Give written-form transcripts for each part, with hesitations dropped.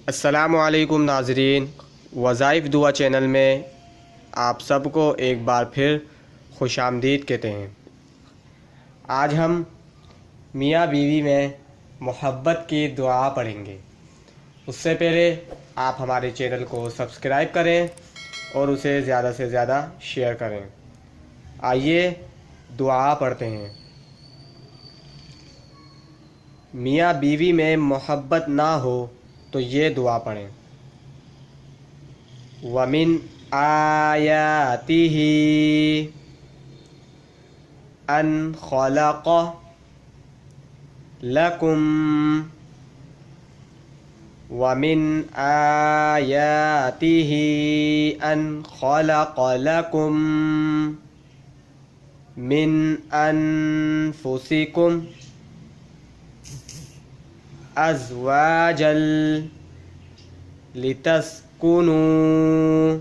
السلام علیکم ناظرین، وظائف دعا چینل میں آپ سب کو ایک بار پھر خوش آمدید کہتے ہیں۔ آج ہم میاں بیوی میں محبت کی دعا پڑھیں گے۔ اس سے پہلے آپ ہمارے چینل کو سبسکرائب کریں اور اسے زیادہ سے زیادہ شیئر کریں۔ آئیے دعا پڑھتے ہیں۔ میاں بیوی میں محبت نہ ہو تو یہ دعا پڑھیں۔ وَمِنْ آیَاتِهِ أَنْ خَلَقَ لَكُمْ وَمِنْ آیَاتِهِ أَنْ خَلَقَ لَكُمْ مِنْ أَنفُسِكُمْ أَزْوَاجًا لِتَسْكُنُوا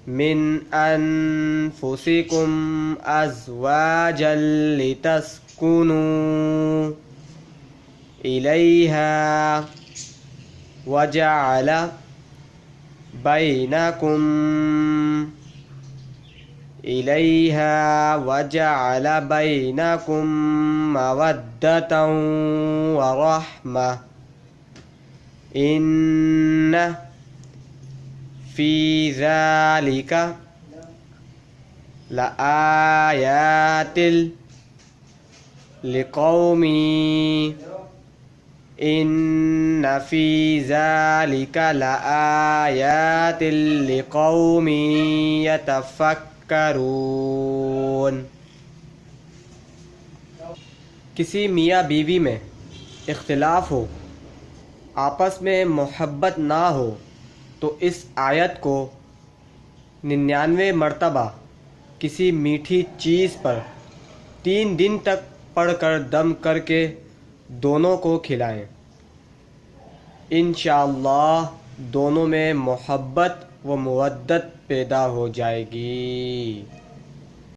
مِنْ أَنفُسِكُمْ أَزْوَاجًا لِتَسْكُنُوا إِلَيْهَا وَجَعَلَ بَيْنَكُمْ مَوَدَّةً وَرَحْمَةً إِنَّ فِي ذَلِكَ لَآيَاتٍ لِقَوْمٍ يَتَفَكَّرُونَ۔ کسی میاں بیوی میں اختلاف ہو، آپس میں محبت نہ ہو تو اس آیت کو 99 مرتبہ کسی میٹھی چیز پر 3 دن تک پڑھ کر دم کر کے دونوں کو کھلائیں۔ انشاءاللہ دونوں میں محبت و مودت پیدا ہو جائے گی۔